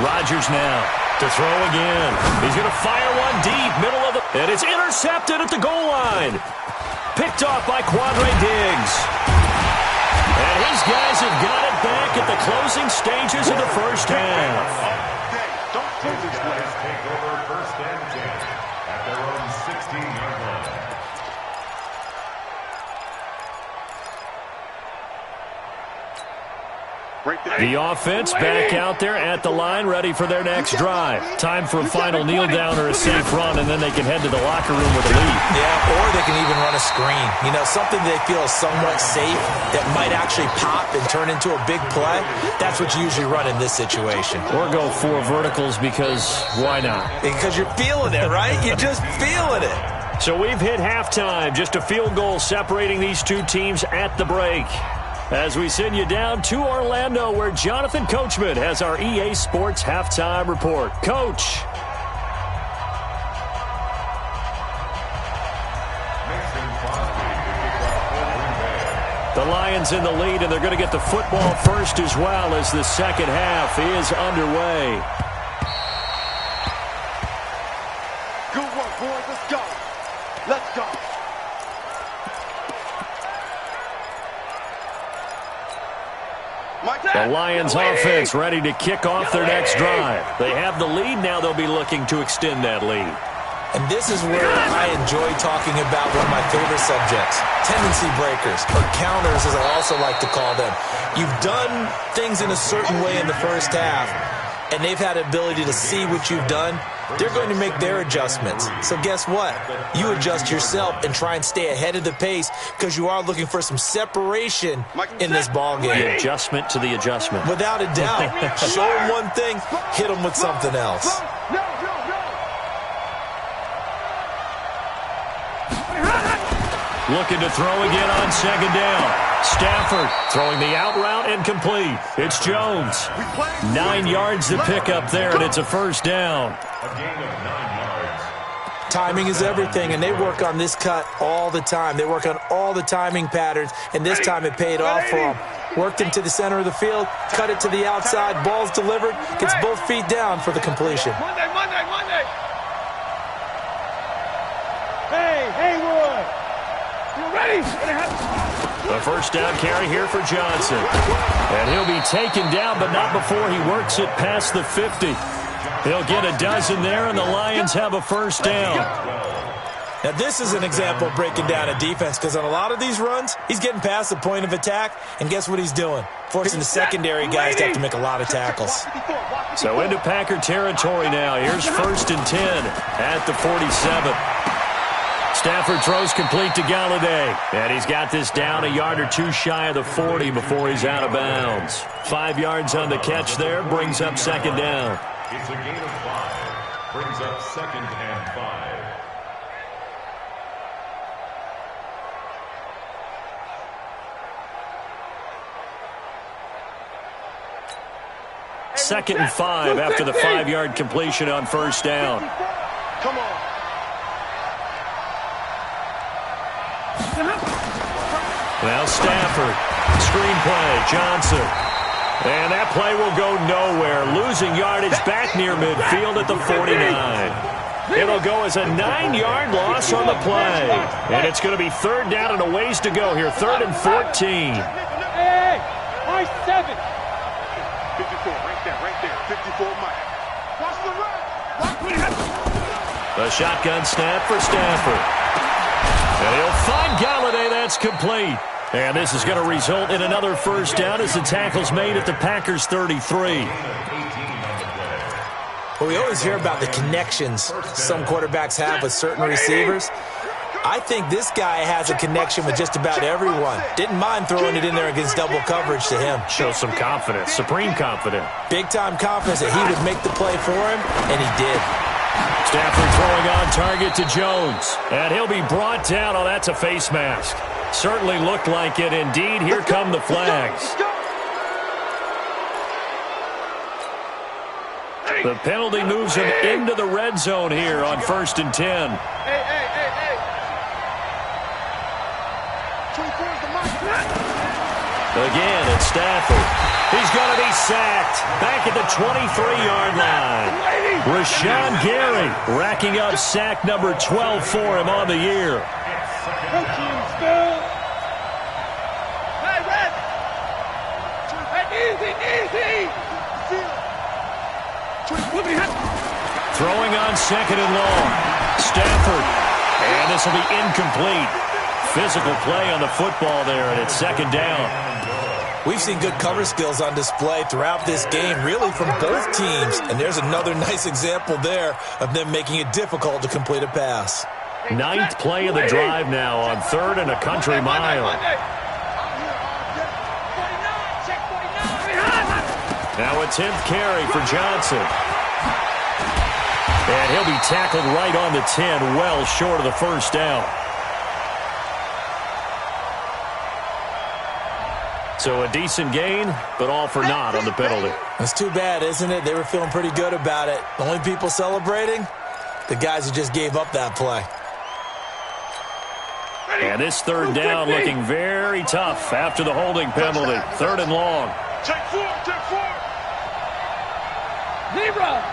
Speaker 6: Rodgers now to throw again. He's going to fire one deep, middle of the... And it's intercepted at the goal line. Picked off by Quandre Diggs. And his guys have got it back at the closing stages of the first half.
Speaker 9: Don't take over first and 10 at their own 16-yard line.
Speaker 6: The offense back out there at the line, ready for their next drive. Time for a final kneel down or a safe run, and then they can head to the locker room with a lead.
Speaker 8: Yeah, or they can even run a screen. You know, something they feel is somewhat safe that might actually pop and turn into a big play. That's what you usually run in this situation.
Speaker 6: Or go 4 verticals because why not?
Speaker 8: Because you're feeling it, right? You're just feeling it.
Speaker 6: So we've hit halftime. Just a field goal separating these two teams at the break. As we send you down to Orlando, where Jonathan Coachman has our EA Sports Halftime Report. Coach. The Lions in the lead, and they're going to get the football first as well as the second half is underway.
Speaker 2: Good work, boys. Let's go. Let's go.
Speaker 6: The Lions offense ready to kick off their next drive. They have the lead now. They'll be looking to extend that lead.
Speaker 8: And this is where I enjoy talking about one of my favorite subjects, tendency breakers, or counters as I also like to call them. You've done things in a certain way in the first half, and they've had the ability to see what you've done. They're going to make their adjustments. So guess what? You adjust yourself and try and stay ahead of the pace because you are looking for some separation in this ball game.
Speaker 6: The adjustment to the adjustment.
Speaker 8: Without a doubt. Show them one thing, hit them with something else.
Speaker 6: Looking to throw again on second down. Stafford throwing the out route incomplete. It's Jones. 9 yards to pick up there, and it's a first down.
Speaker 9: A gain of 9 yards.
Speaker 8: Timing is everything, and they work on this cut all the time. They work on all the timing patterns, and this time it paid off for them. Worked him to the center of the field, cut it to the outside, ball's delivered, gets both feet down for the completion.
Speaker 7: Monday. Hey, Haywood. You ready?
Speaker 6: The first down carry here for Johnson. And he'll be taken down, but not before he works it past the 50. He'll get a dozen there, and the Lions have a first down.
Speaker 8: Now, this is an example of breaking down a defense because on a lot of these runs, he's getting past the point of attack, and guess what he's doing? Forcing the secondary guys to have to make a lot of tackles.
Speaker 6: So into Packer territory now. Here's 1st and 10 at the 47. Stafford throws complete to Galladay. And he's got this down a yard or two shy of the 40 before he's out of bounds. 5 yards on the catch there, brings up second down.
Speaker 9: It's a gain of 5. Brings up 2nd and 5.
Speaker 6: Second and 5 after the 5-yard completion on first down.
Speaker 2: Come on.
Speaker 6: Now Stafford, screen play, Johnson. And that play will go nowhere. Losing yardage back near midfield at the 49. It'll go as a 9-yard loss on the play. And it's going to be third down and a ways to go here. 3rd and 14.
Speaker 7: Hey, my 7.
Speaker 2: 54, right there. 54 Mike. Watch the run.
Speaker 6: The shotgun snap for Stafford. And he'll find Galladay. That's complete. And this is going to result in another first down as the tackle's made at the Packers' 33.
Speaker 8: Well, we always hear about the connections some quarterbacks have with certain receivers. I think this guy has a connection with just about everyone. Didn't mind throwing it in there against double coverage to him.
Speaker 6: Shows some confidence, supreme confidence.
Speaker 8: Big-time confidence that he would make the play for him, and he did.
Speaker 6: Stafford throwing on target to Jones. And he'll be brought down. Oh, that's a face mask. Certainly looked like it. Indeed, here come the flags. The penalty moves him into the red zone here on 1st and 10. Again, it's Stafford. He's going to be sacked. Back at the 23-yard line. Rashawn Gary racking up sack number 12 for him on the year. Throwing on 2nd and long. Stafford. And this will be incomplete. Physical play on the football there, and it's 2nd down.
Speaker 8: We've seen good cover skills on display throughout this game, really from both teams. And there's another nice example there of them making it difficult to complete a pass.
Speaker 6: 9th play of the drive now on 3rd and a country mile. Now a 10th carry for Johnson. And he'll be tackled right on the 10, well short of the first down. So a decent gain, but all for naught on the penalty.
Speaker 8: That's too bad, isn't it? They were feeling pretty good about it. The only people celebrating, the guys who just gave up that play.
Speaker 6: And this 3rd down looking very tough after the holding penalty. 3rd and long.
Speaker 7: Check 4. Zebra.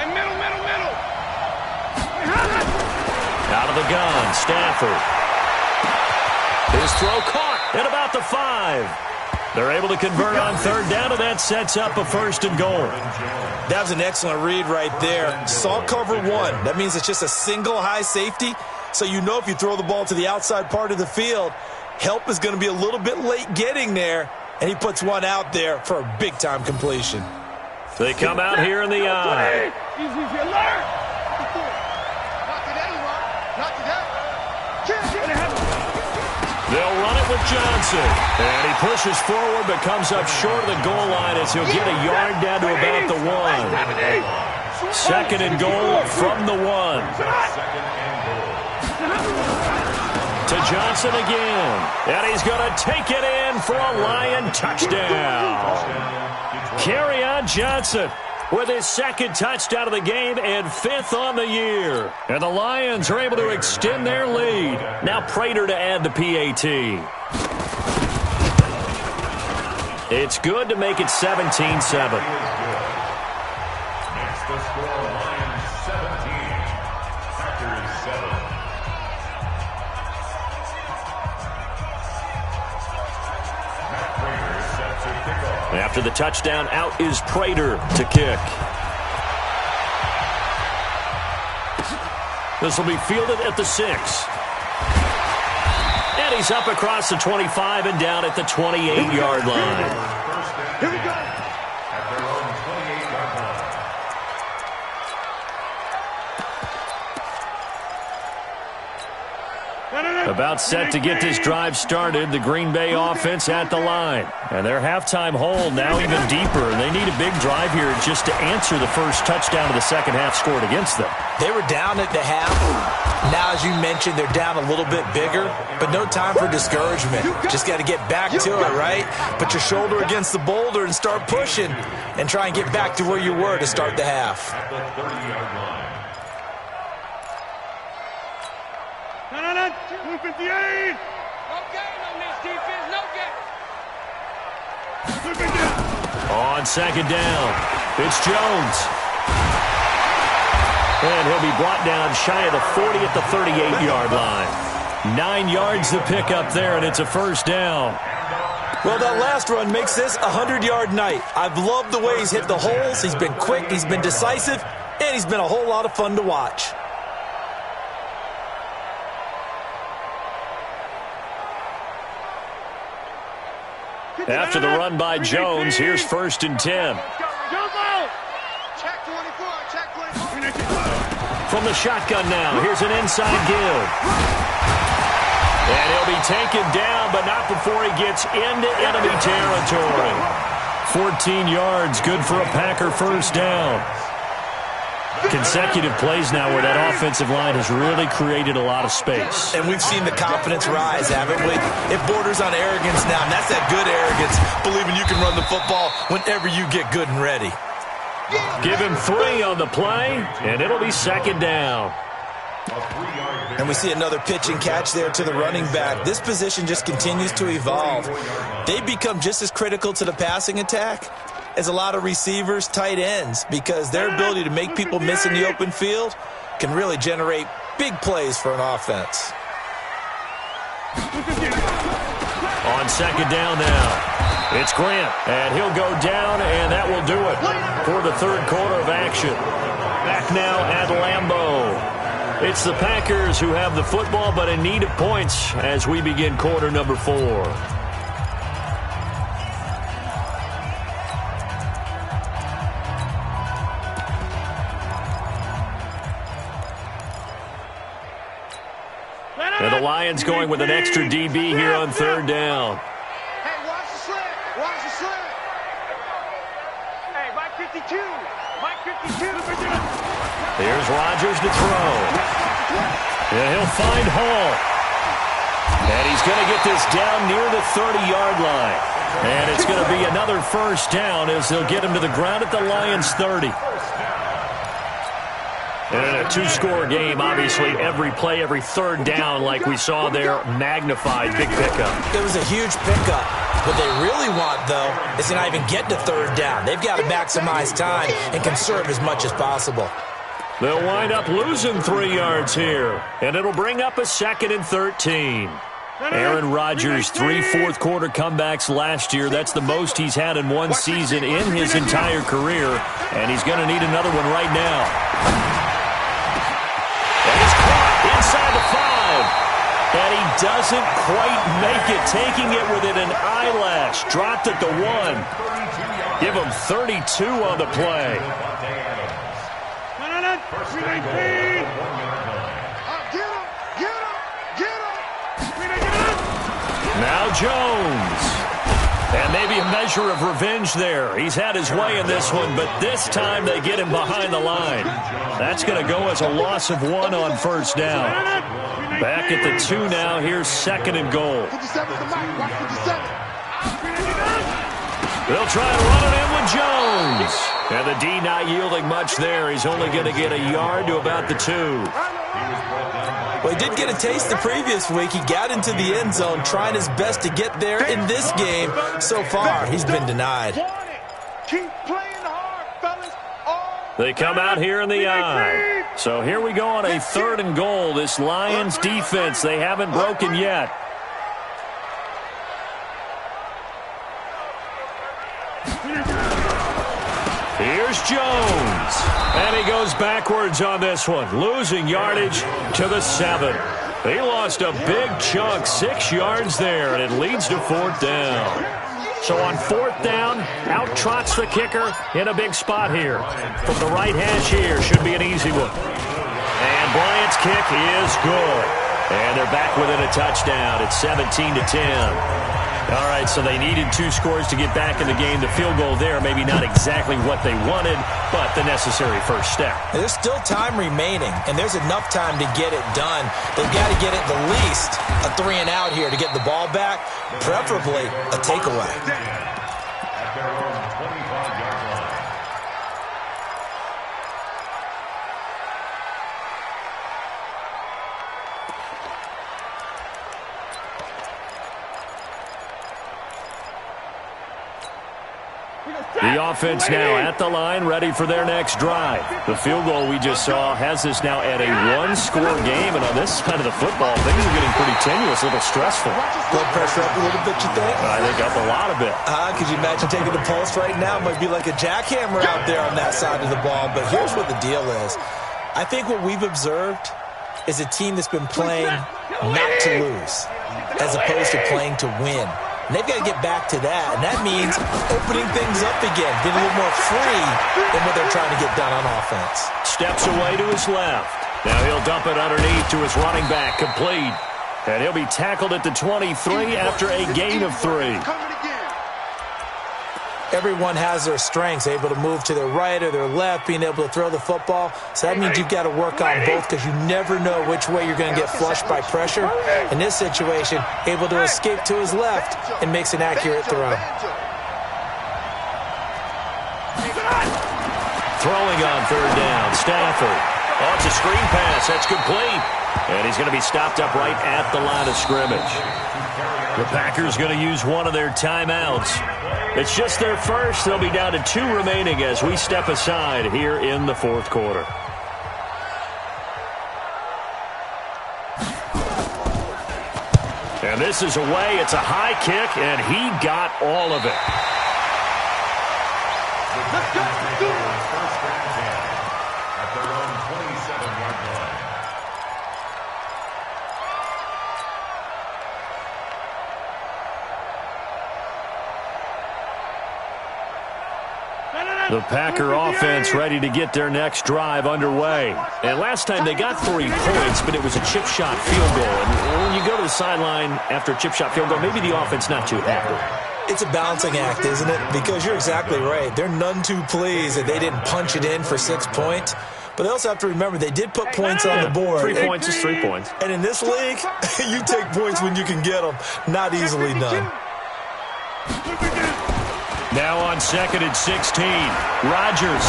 Speaker 7: And middle.
Speaker 6: Out of the gun, Stafford. His throw caught at about the 5. They're able to convert on 3rd down, and that sets up a 1st and goal.
Speaker 8: That was an excellent read right there. Saw cover 1. That means it's just a single high safety. So you know if you throw the ball to the outside part of the field, help is going to be a little bit late getting there, and he puts one out there for a big-time completion.
Speaker 6: They come out here in the eye.
Speaker 7: Easy alert.
Speaker 6: They'll run it with Johnson. And he pushes forward but comes up short of the goal line as he'll get a yard down to about the 1. 2nd and goal from the 1. To Johnson again. And he's going to take it in for a Lion touchdown. Kerryon Johnson with his 2nd touchdown of the game and 5th on the year. And the Lions are able to extend their lead. Now Prater to add the PAT. It's good to make it 17-7.
Speaker 9: Makes the score Lions 17, Packers 7. Matt Prater is set to kick off.
Speaker 6: After the touchdown, out is Prater to kick. This will be fielded at the 6. And he's up across the 25 and down at the 28-yard line.
Speaker 7: Here we go.
Speaker 9: At their own 28-yard line.
Speaker 6: About set to get this drive started, the Green Bay offense at the line. And their halftime hole now even deeper. And they need a big drive here just to answer the first touchdown of the second half scored against them.
Speaker 8: They were down at the half. Now, as you mentioned, they're down a little bit bigger, but no time for discouragement. Just got to get back to it, right? Put your shoulder against the boulder and start pushing and try and get back to where you were to start the half.
Speaker 9: At the 30-yard line.
Speaker 7: No. 258.
Speaker 5: No game on this defense, no game.
Speaker 6: On 2nd down, it's Jones. And he'll be brought down shy of the 40 at the 38-yard line. 9 yards to pick up there, and it's a first down.
Speaker 8: Well, that last run makes this a 100-yard night. I've loved the way he's hit the holes. He's been quick, he's been decisive, and he's been a whole lot of fun to watch.
Speaker 6: After the run by Jones, here's 1st and 10. From the shotgun now, here's an inside give. And he'll be taken down, but not before he gets into enemy territory. 14 yards, good for a Packer 1st down. Consecutive plays now where that offensive line has really created a lot of space.
Speaker 8: And we've seen the confidence rise, haven't we? It borders on arrogance now, and that's that good arrogance, believing you can run the football whenever you get good and ready.
Speaker 6: Give him 3 on the play, and it'll be 2nd down.
Speaker 8: And we see another pitch and catch there to the running back. This position just continues to evolve. They become just as critical to the passing attack as a lot of receivers, tight ends, because their ability to make people miss in the open field can really generate big plays for an offense.
Speaker 6: On 2nd down now, it's Grant, and he'll go down, and that will do it for the 3rd quarter of action. Back now at Lambeau. It's the Packers who have the football, but in need of points as we begin quarter number 4. And the Lions going with an extra DB here on 3rd down.
Speaker 7: Hey, watch the slant. Watch the slant. Hey, Mike 52. Mike 52.
Speaker 6: Here's Rodgers to throw. And he'll find Hall. And he's going to get this down near the 30-yard line. And it's going to be another 1st down as they'll get him to the ground at the Lions' 30. And in a 2-score game, obviously, every play, every 3rd down, like we saw there, magnified, big pickup.
Speaker 8: It was a huge pickup. What they really want, though, is to not even get to 3rd down. They've got to maximize time and conserve as much as possible.
Speaker 6: They'll wind up losing 3 yards here, and it'll bring up a 2nd and 13. Aaron Rodgers, 3 fourth-quarter comebacks last year. That's the most he's had in one season in his entire career, and he's going to need another one right now. And he's caught inside the 5, and he doesn't quite make it, taking it within an eyelash. Dropped at the 1. Give him 32 on the play. Now Jones. And maybe a measure of revenge there. He's had his way in this one, but this time they get him behind the line. That's going to go as a loss of 1 on 1st down. Back at the 2 now. Here's 2nd and goal. They'll try and run it in with Jones. And the D not yielding much there. He's only going to get a yard to about the 2.
Speaker 8: Well, he did get a taste the previous week. He got into the end zone trying his best to get there in this game. So far, he's been denied.
Speaker 7: Keep playing hard, fellas.
Speaker 6: They come out here in the eye. So here we go on a 3rd and goal. This Lions defense, they haven't broken yet. Here's Jones. And he goes backwards on this one, losing yardage to the 7. He lost a big chunk, 6 yards there, and it leads to 4th down. So on 4th down, out trots the kicker in a big spot here. From the right hash here, should be an easy one. And Bryant's kick is good. And they're back within a touchdown. It's 17-10. All right, so they needed 2 scores to get back in the game. The field goal there, maybe not exactly what they wanted, but the necessary first step.
Speaker 8: There's still time remaining, and there's enough time to get it done. They've got to get at the least a 3 and out here to get the ball back, preferably a takeaway.
Speaker 6: The offense now at the line, ready for their next drive. The field goal we just saw has us now at a 1-score game, and on this side of the football, things are getting pretty tenuous, a little stressful.
Speaker 8: Blood pressure up a little bit, you think?
Speaker 6: I think up a lot of it.
Speaker 8: Could you imagine taking the pulse right now? It might be like a jackhammer out there on that side of the ball, but here's what the deal is. I think what we've observed is a team that's been playing not to lose as opposed to playing to win. And they've got to get back to that, and that means opening things up again, being a little more free than what they're trying to get done on offense.
Speaker 6: Steps away to his left. Now he'll dump it underneath to his running back, complete. And he'll be tackled at the 23 after a gain of 3.
Speaker 8: Everyone has their strengths, able to move to their right or their left, being able to throw the football. So that means you've got to work on both because you never know which way you're going to get flushed by pressure. In this situation, able to escape to his left and makes an accurate throw.
Speaker 6: Throwing on 3rd down, Stafford. Oh, it's a screen pass. That's complete. And he's going to be stopped up right at the line of scrimmage. The Packers going to use one of their timeouts. It's just their first. They'll be down to 2 remaining as we step aside here in the 4th quarter. And this is away. It's a high kick, and he got all of it.
Speaker 9: Let's go. First and 10 at their own 27-yard line.
Speaker 6: The Packer offense ready to get their next drive underway. And last time they got 3 points, but it was a chip shot field goal. And when you go to the sideline after a chip shot field goal, maybe the offense not too happy.
Speaker 8: It's a balancing act, isn't it? Because you're exactly right. They're none too pleased that they didn't punch it in for 6 points. But they also have to remember they did put points on the board.
Speaker 6: 3 points is 3 points.
Speaker 8: And in this league, you take points when you can get them. Not easily done.
Speaker 6: Now on 2nd and 16, Rodgers.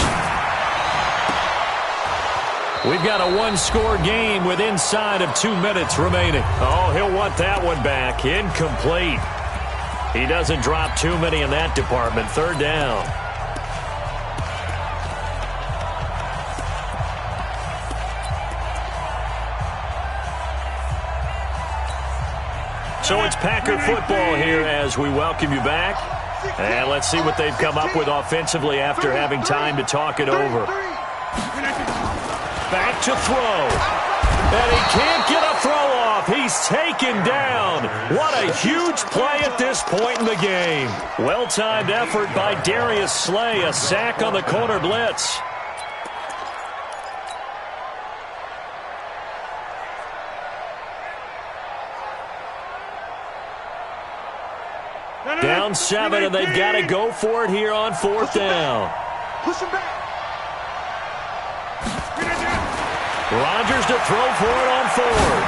Speaker 6: We've got a 1-score game with inside of 2 minutes remaining. Oh, he'll want that one back. Incomplete. He doesn't drop too many in that department. 3rd down. So it's Packer football here as we welcome you back. And let's see what they've come up with offensively after having time to talk it over. Back to throw. And he can't get a throw off. He's taken down. What a huge play at this point in the game. Well-timed effort by Darius Slay. A sack on the corner blitz. Down 7, and they've got to go for it here on 4th down.
Speaker 2: Push him back.
Speaker 6: Rodgers to throw for it on 4th.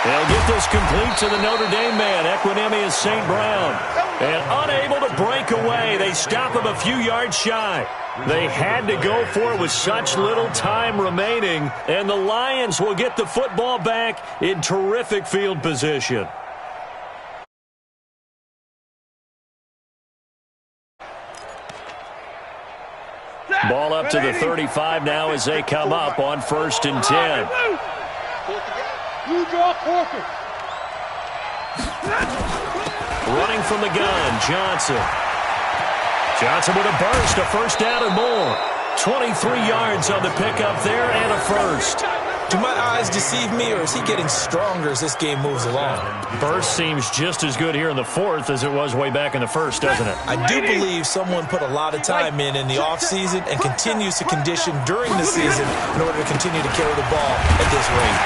Speaker 6: They'll get this complete to the Notre Dame man, Equanimeous St. Brown. And unable to break away, they stop him a few yards shy. They had to go for it with such little time remaining, and the Lions will get the football back in terrific field position. Ball up to the 35 now as they come up on 1st and 10. Running from the gun, Johnson. Johnson with a burst, a 1st down and more. 23 yards on the pickup there and a 1st.
Speaker 8: Do my eyes deceive me, or is he getting stronger as this game moves along?
Speaker 6: Burst seems just as good here in the 4th as it was way back in the 1st, doesn't it?
Speaker 8: I do believe someone put a lot of time in the offseason and continues to condition during the season in order to continue to carry the ball at this rate.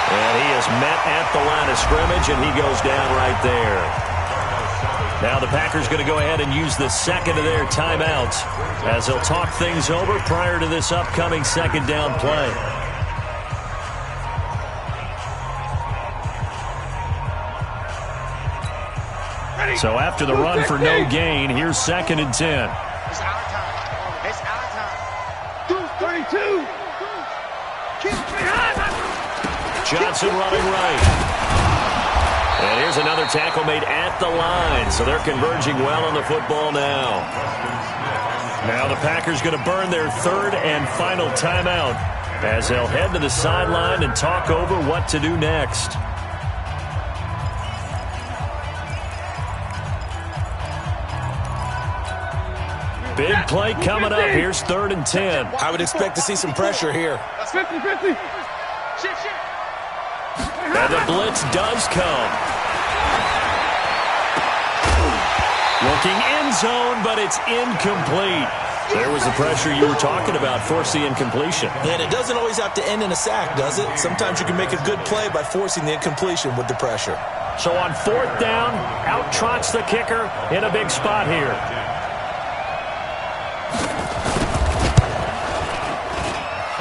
Speaker 6: And he is met at the line of scrimmage, and he goes down right there. Now the Packers going to go ahead and use the 2nd of their timeouts as they'll talk things over prior to this upcoming 2nd down play. So after the run for no gain, here's 2nd and 10.
Speaker 2: It's our time. It's our time. 32.
Speaker 6: Johnson running right. And here's another tackle made at the line. So they're converging well on the football now. Now the Packers going to burn their 3rd and final timeout as they'll head to the sideline and talk over what to do next. Big play coming up. Here's 3rd and 10.
Speaker 8: I would expect to see some pressure here.
Speaker 2: 50-50.
Speaker 6: And the blitz does come. Looking end zone, but it's incomplete. There was the pressure you were talking about, force the incompletion.
Speaker 8: And it doesn't always have to end in a sack, does it? Sometimes you can make a good play by forcing the incompletion with the pressure.
Speaker 6: So on 4th down, out trots the kicker in a big spot here.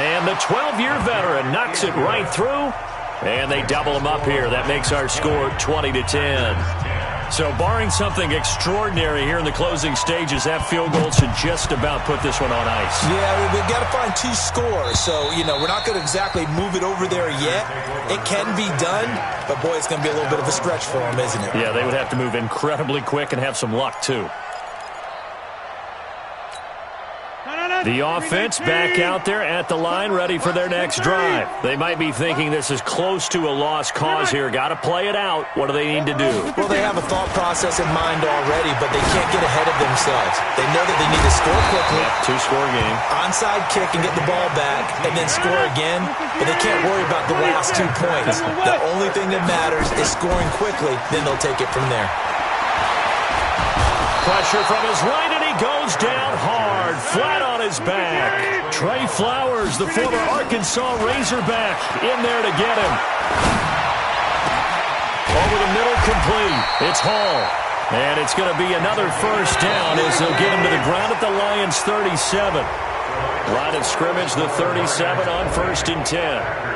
Speaker 6: And the 12-year veteran knocks it right through, and they double him up here. That makes our score 20-10. So barring something extraordinary here in the closing stages, that field goal should just about put this one on ice.
Speaker 8: Yeah, we've got to find 2 scores. So, we're not going to exactly move it over there yet. It can be done, but, boy, it's going to be a little bit of a stretch for them, isn't it?
Speaker 6: Yeah, they would have to move incredibly quick and have some luck, too. The offense back out there at the line, ready for their next drive. They might be thinking this is close to a lost cause here. Got to play it out. What do they need to do?
Speaker 8: Well, they have a thought process in mind already, but they can't get ahead of themselves. They know that they need to score quickly.
Speaker 6: Yep, 2-score game.
Speaker 8: Onside kick and get the ball back, and then score again. But they can't worry about the last 2 points. The only thing that matters is scoring quickly. Then they'll take it from there.
Speaker 6: Pressure from his right, and he goes down hard, flat on his back. Trey Flowers, the former Arkansas Razorback, in there to get him. Over the middle, complete. It's Hall. And it's going to be another first down as they'll get him to the ground at the Lions' 37. Line of scrimmage, the 37 on 1st and 10.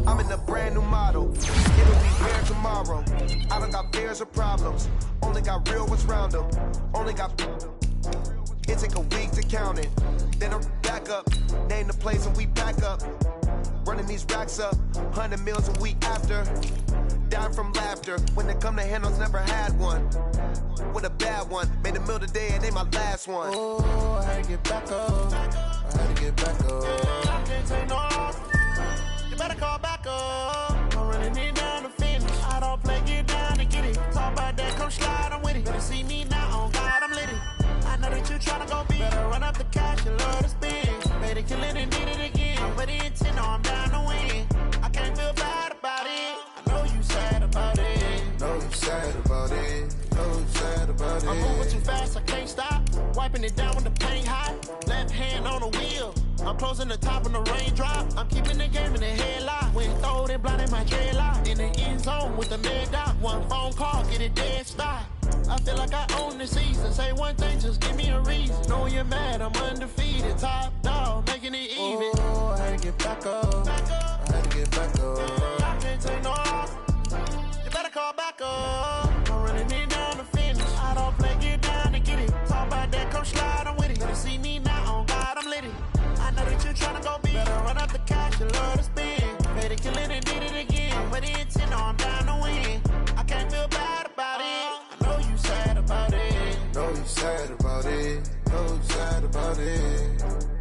Speaker 10: I'm in a brand new model. It'll be rare tomorrow. I don't got fears or problems. Only got real ones round them. Only got. It take a week to count it. Then I back up. Name the place and we pack up. Running these racks up. 100 meals a week after. Down from laughter. When they come to handles, never had one. With a bad one. Made a meal today and ain't my last one.
Speaker 4: Oh, I had to get back up. I had to get back up. I can't take no off. You better call back up. I'm running it down the finish. I don't play, get down and get it. Talk about that, come slide, I'm with it. Better see me now, on God, I'm lit it. I know that you tryna go big. Better run up the cash, you love to spend. Made it, kill it, and did it again. But the intent, no, I'm down to win. I can't feel bad about it. I know you sad about it.
Speaker 10: Know you sad about it. Know you sad about it.
Speaker 4: I'm moving too fast, I can't stop. Wiping it down when the paint hot. Left hand on the wheel. I'm closing the top when the raindrop. I'm keeping the game in the headlock. When throwed and blinded my dreadlock. In the end zone with the mad dot. One phone call, get it dead stop. I feel like I own the season. Say one thing, just give me a reason. Know you're mad, I'm undefeated. Top dog, making it even. Oh, I had to get back up. I had to get back up. I can't take no off. You better call back up. I'm running it down the finish. I don't play, get down and get it. Talk about that, come slide, I'm with it. Better see me now, on God, I'm lit it. I know that you tryna go big. Better run up the cash, you love to spend. Made it, kill it, and did it again. But the intent, no, I'm down to win. I can't feel bad about it. I know you sad about it.
Speaker 10: Know you sad about it. Know you sad about it.